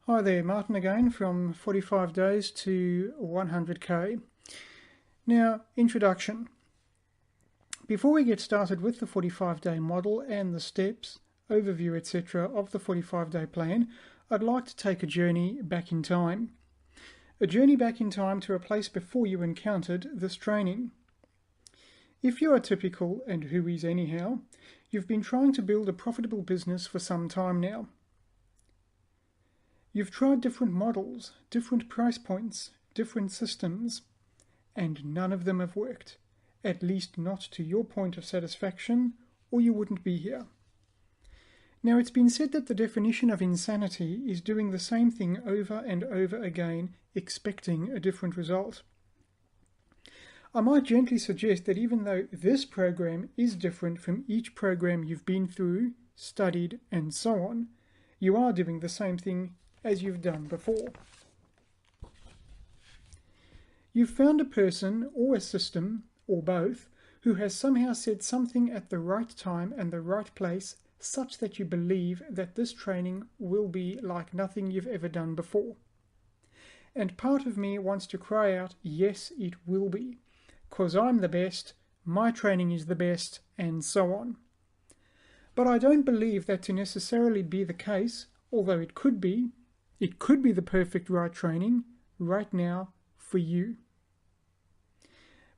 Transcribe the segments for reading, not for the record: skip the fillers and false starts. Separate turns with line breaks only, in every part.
Hi there, Martin again from 45 days to 100k. Now, introduction. Before we get started with the 45-day model and the steps, overview, etc. of the 45-day plan, I'd like to take a journey back in time. A journey back in time to a place before you encountered this training. If you're atypical, and who is anyhow, you've been trying to build a profitable business for some time now. You've tried different models, different price points, different systems, and none of them have worked, at least not to your point of satisfaction, or you wouldn't be here. Now, it's been said that the definition of insanity is doing the same thing over and over again, expecting a different result. I might gently suggest that even though this program is different from each program you've been through, studied, and so on, you are doing the same thing as you've done before. You've found a person or a system, or both, who has somehow said something at the right time and the right place such that you believe that this training will be like nothing you've ever done before. And part of me wants to cry out, yes, it will be, 'cause I'm the best, my training is the best, and so on. But I don't believe that to necessarily be the case, although it could be the perfect right training right now for you.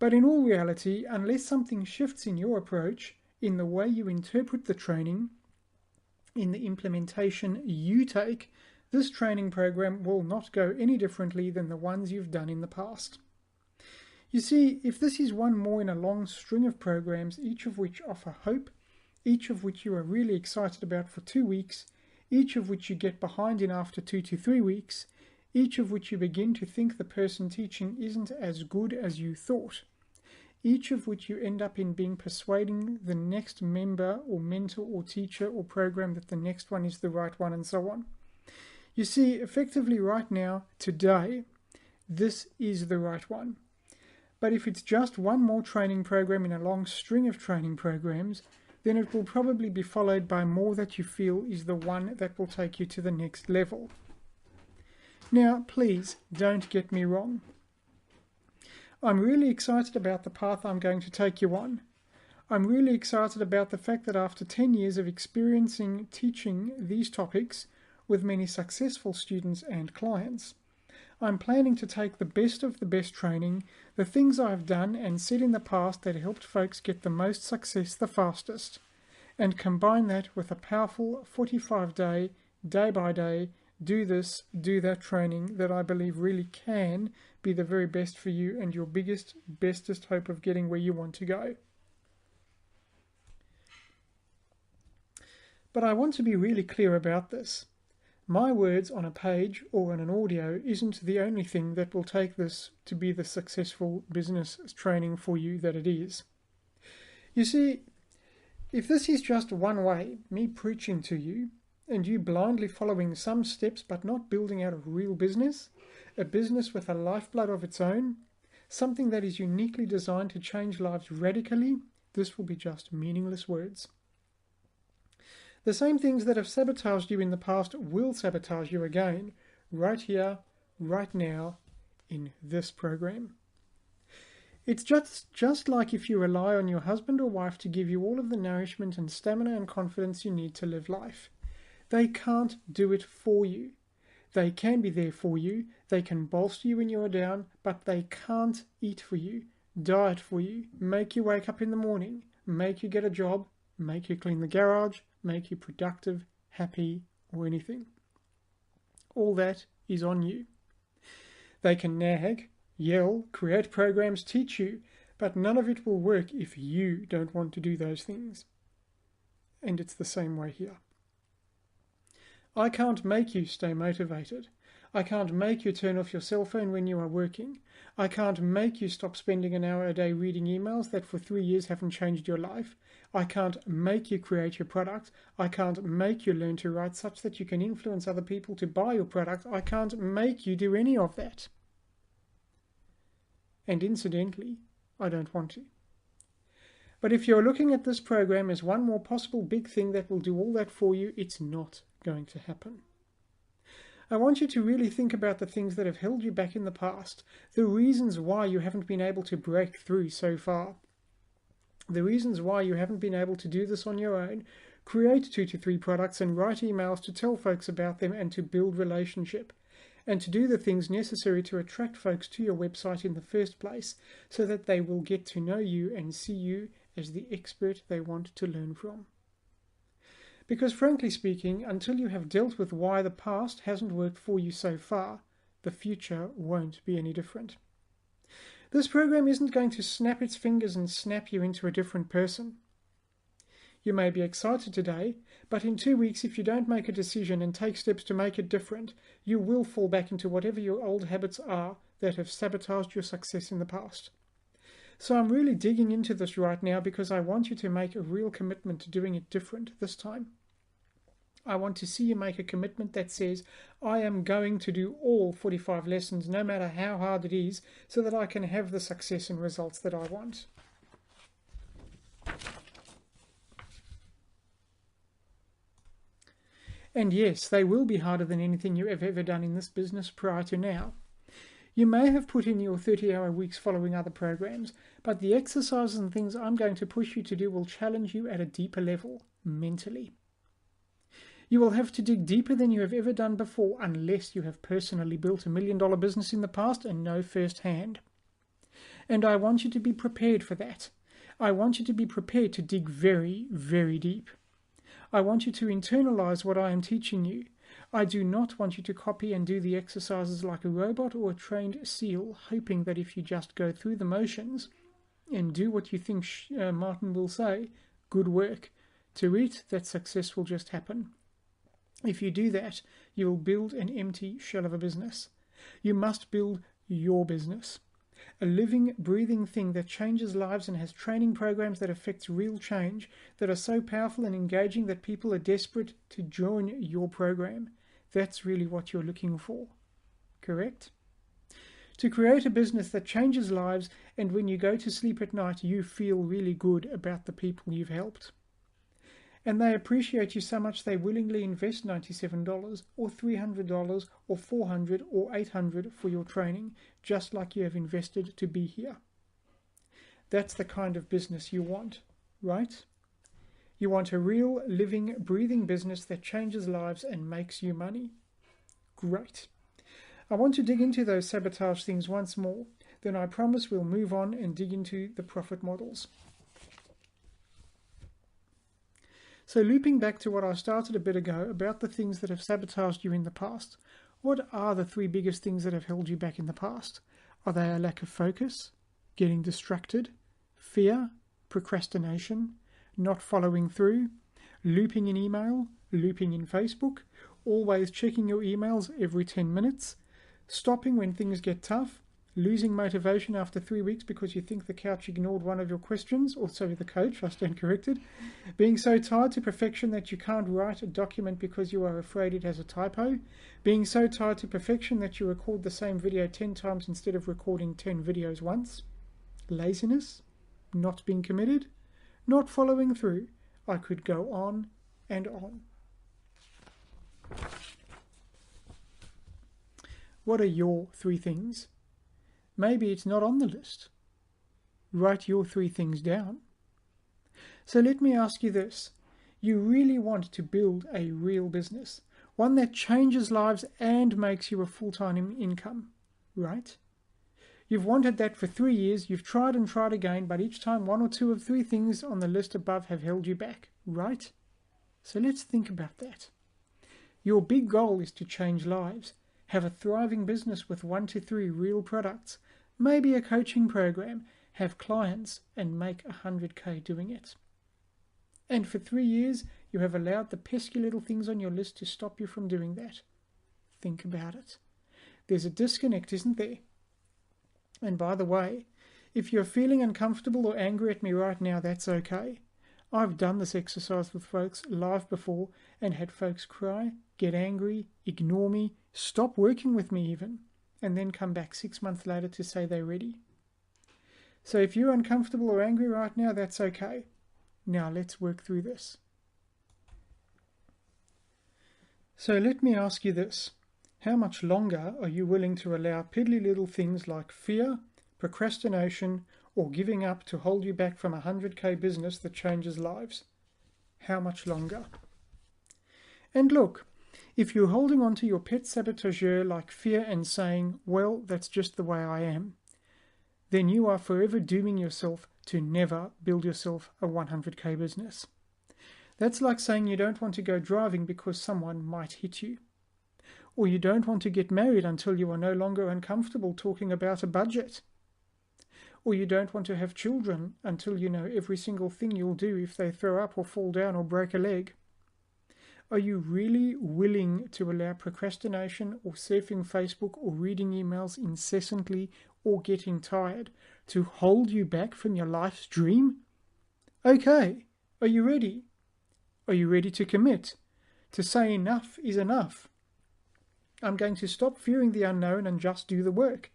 But in all reality, unless something shifts in your approach, in the way you interpret the training, in the implementation you take, this training program will not go any differently than the ones you've done in the past. You see, if this is one more in a long string of programs, each of which offer hope, each of which you are really excited about for 2 weeks, each of which you get behind in after 2 to 3 weeks, each of which you begin to think the person teaching isn't as good as you thought, each of which you end up in being persuading the next member or mentor or teacher or program that the next one is the right one, and so on. You see, effectively right now, today, this is the right one. But if it's just one more training program in a long string of training programs, then it will probably be followed by more that you feel is the one that will take you to the next level. Now, please don't get me wrong. I'm really excited about the path I'm going to take you on. I'm really excited about the fact that after 10 years of experiencing teaching these topics with many successful students and clients, I'm planning to take the best of the best training, the things I've done and said in the past that helped folks get the most success the fastest, and combine that with a powerful 45-day, day-by-day, do this, do that training that I believe really can be the very best for you and your biggest, bestest hope of getting where you want to go. But I want to be really clear about this. My words on a page or on an audio isn't the only thing that will take this to be the successful business training for you that it is. You see, if this is just one way, me preaching to you, and you blindly following some steps but not building out a real business, a business with a lifeblood of its own, something that is uniquely designed to change lives radically, this will be just meaningless words. The same things that have sabotaged you in the past will sabotage you again, right here, right now, in this program. It's just like if you rely on your husband or wife to give you all of the nourishment and stamina and confidence you need to live life. They can't do it for you. They can be there for you, they can bolster you when you are down, but they can't eat for you, diet for you, make you wake up in the morning, make you get a job, make you clean the garage, make you productive, happy, or anything. All that is on you. They can nag, yell, create programs, teach you, but none of it will work if you don't want to do those things. And it's the same way here. I can't make you stay motivated. I can't make you turn off your cell phone when you are working. I can't make you stop spending an hour a day reading emails that for 3 years haven't changed your life. I can't make you create your product. I can't make you learn to write such that you can influence other people to buy your product. I can't make you do any of that. And incidentally, I don't want to. But if you're looking at this program as one more possible big thing that will do all that for you, it's not going to happen. I want you to really think about the things that have held you back in the past, the reasons why you haven't been able to break through so far, the reasons why you haven't been able to do this on your own. Create 2 to 3 products and write emails to tell folks about them and to build relationship, and to do the things necessary to attract folks to your website in the first place so that they will get to know you and see you as the expert they want to learn from. Because frankly speaking, until you have dealt with why the past hasn't worked for you so far, the future won't be any different. This program isn't going to snap its fingers and snap you into a different person. You may be excited today, but in 2 weeks, if you don't make a decision and take steps to make it different, you will fall back into whatever your old habits are that have sabotaged your success in the past. So I'm really digging into this right now because I want you to make a real commitment to doing it different this time. I want to see you make a commitment that says, I am going to do all 45 lessons, no matter how hard it is, so that I can have the success and results that I want. And yes, they will be harder than anything you have ever done in this business prior to now. You may have put in your 30-hour weeks following other programs, but the exercises and things I'm going to push you to do will challenge you at a deeper level, mentally. You will have to dig deeper than you have ever done before unless you have personally built $1 million business in the past and know firsthand. And I want you to be prepared for that. I want you to be prepared to dig very, very deep. I want you to internalize what I am teaching you. I do not want you to copy and do the exercises like a robot or a trained seal, hoping that if you just go through the motions and do what you think Martin will say, good work, to it, that success will just happen. If you do that, you will build an empty shell of a business. You must build your business. A living, breathing thing that changes lives and has training programs that affects real change, that are so powerful and engaging that people are desperate to join your program. That's really what you're looking for. Correct? To create a business that changes lives, and when you go to sleep at night, you feel really good about the people you've helped. And they appreciate you so much they willingly invest $97 or $300 or $400 or $800 for your training, just like you have invested to be here. That's the kind of business you want, right? You want a real, living, breathing business that changes lives and makes you money. Great. I want to dig into those sabotage things once more, then I promise we'll move on and dig into the profit models. So looping back to what I started a bit ago about the things that have sabotaged you in the past, what are the 3 biggest things that have held you back in the past? Are they a lack of focus, getting distracted, fear, procrastination, not following through, looping in email, looping in Facebook, always checking your emails every 10 minutes, stopping when things get tough, losing motivation after 3 weeks because you think the couch ignored one of your questions, or sorry, the coach, I stand corrected, being so tied to perfection that you can't write a document because you are afraid it has a typo, being so tied to perfection that you record the same video 10 times instead of recording 10 videos once, laziness, not being committed, not following through. I could go on and on. What are your 3 things? Maybe it's not on the list. Write your 3 things down. So let me ask you this. You really want to build a real business, one that changes lives and makes you a full-time income, right? You've wanted that for 3 years, you've tried and tried again, but each time 1 or 2 of 3 things on the list above have held you back, right? So let's think about that. Your big goal is to change lives, have a thriving business with 1 to 3 real products, maybe a coaching program, have clients, and make $100K doing it. And for 3 years, you have allowed the pesky little things on your list to stop you from doing that. Think about it. There's a disconnect, isn't there? And by the way, if you're feeling uncomfortable or angry at me right now, that's okay. I've done this exercise with folks live before and had folks cry, get angry, ignore me, stop working with me even, and then come back 6 months later to say they're ready. So if you're uncomfortable or angry right now, that's okay. Now let's work through this. So let me ask you this. How much longer are you willing to allow piddly little things like fear, procrastination, or giving up to hold you back from a 100k business that changes lives? How much longer? And look, if you're holding on to your pet saboteur like fear and saying, well, that's just the way I am, then you are forever dooming yourself to never build yourself a 100k business. That's like saying you don't want to go driving because someone might hit you. Or you don't want to get married until you are no longer uncomfortable talking about a budget. Or you don't want to have children until you know every single thing you'll do if they throw up or fall down or break a leg. Are you really willing to allow procrastination or surfing Facebook or reading emails incessantly or getting tired to hold you back from your life's dream? Okay, are you ready? Are you ready to commit? To say enough is enough? I'm going to stop fearing the unknown and just do the work.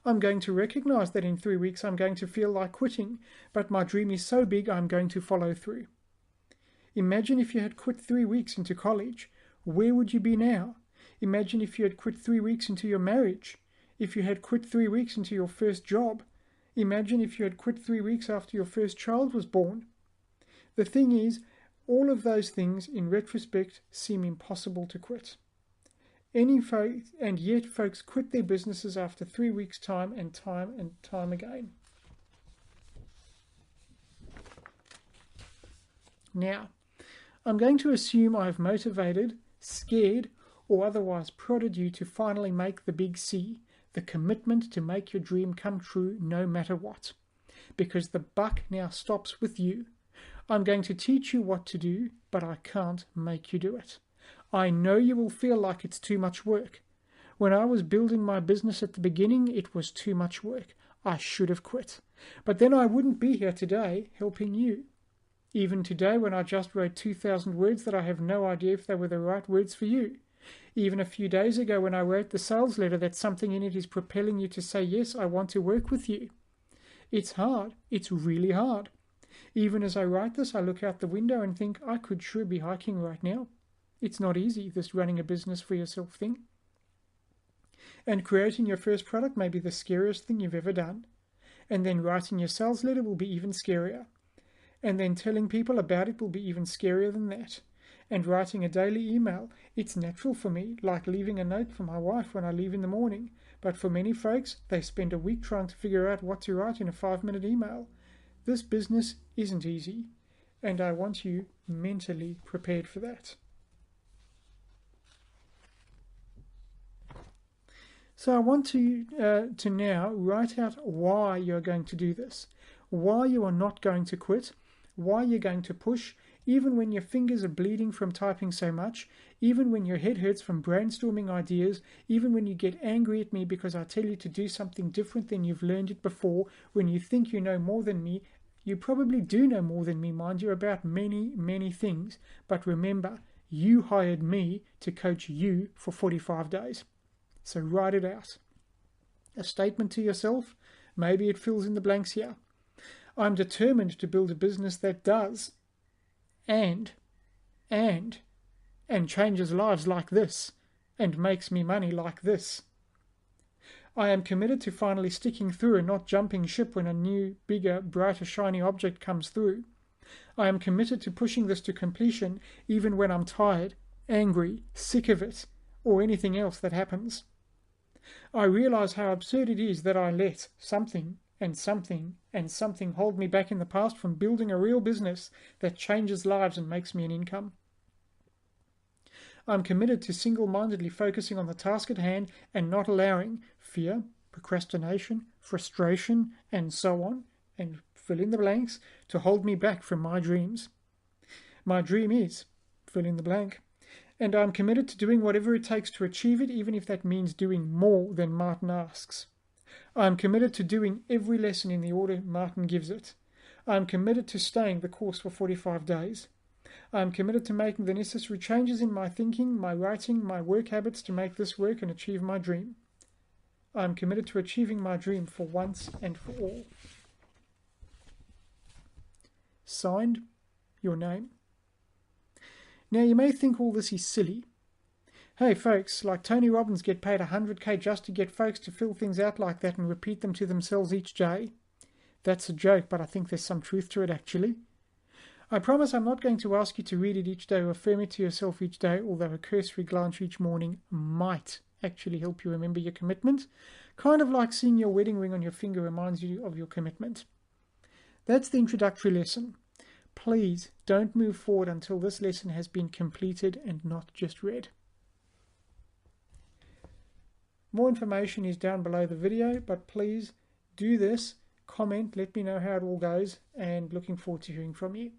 I'm going to recognize that in 3 weeks I'm going to feel like quitting, but my dream is so big I'm going to follow through. Imagine if you had quit 3 weeks into college. Where would you be now? Imagine if you had quit 3 weeks into your marriage. If you had quit 3 weeks into your first job. Imagine if you had quit 3 weeks after your first child was born. The thing is, all of those things in retrospect seem impossible to quit. And yet folks quit their businesses after 3 weeks' time and time again. Now, I'm going to assume I've motivated, scared, or otherwise prodded you to finally make the big C, the commitment to make your dream come true no matter what. Because the buck now stops with you. I'm going to teach you what to do, but I can't make you do it. I know you will feel like it's too much work. When I was building my business at the beginning, it was too much work. I should have quit. But then I wouldn't be here today helping you. Even today when I just wrote 2,000 words that I have no idea if they were the right words for you. Even a few days ago when I wrote the sales letter that something in it is propelling you to say, yes, I want to work with you. It's hard. It's really hard. Even as I write this, I look out the window and think, I could sure be hiking right now. It's not easy, this running a business for yourself thing. And creating your first product may be the scariest thing you've ever done. And then writing your sales letter will be even scarier. And then telling people about it will be even scarier than that. And writing a daily email, it's natural for me, like leaving a note for my wife when I leave in the morning. But for many folks, they spend a week trying to figure out what to write in a 5-minute email. This business isn't easy, and I want you mentally prepared for that. So I want to now write out why you're going to do this, why you are not going to quit, why you're going to push, even when your fingers are bleeding from typing so much, even when your head hurts from brainstorming ideas, even when you get angry at me because I tell you to do something different than you've learned it before, when you think you know more than me. You probably do know more than me, mind you, about many, many things. But remember, you hired me to coach you for 45 days. So write it out. A statement to yourself, maybe it fills in the blanks here. I'm determined to build a business that does, and changes lives like this, and makes me money like this. I am committed to finally sticking through and not jumping ship when a new, bigger, brighter, shiny object comes through. I am committed to pushing this to completion even when I'm tired, angry, sick of it, or anything else that happens. I realize how absurd it is that I let something hold me back in the past from building a real business that changes lives and makes me an income. I'm committed to single-mindedly focusing on the task at hand and not allowing fear, procrastination, frustration, and so on, and fill in the blanks, to hold me back from my dreams. My dream is, fill in the blank, and I'm committed to doing whatever it takes to achieve it, even if that means doing more than Martin asks. I'm committed to doing every lesson in the order Martin gives it. I'm committed to staying the course for 45 days. I am committed to making the necessary changes in my thinking, my writing, my work habits to make this work and achieve my dream. I am committed to achieving my dream for once and for all. Signed, your name. Now you may think all this is silly, Hey folks, like Tony Robbins get paid 100k just to get folks to fill things out like that and repeat them to themselves each day. That's a joke, but I think there's some truth to it actually. I promise I'm not going to ask you to read it each day or affirm it to yourself each day, although a cursory glance each morning might actually help you remember your commitment. Kind of like seeing your wedding ring on your finger reminds you of your commitment. That's the introductory lesson. Please don't move forward until this lesson has been completed and not just read. More information is down below the video, but please do this, comment, let me know how it all goes, and looking forward to hearing from you.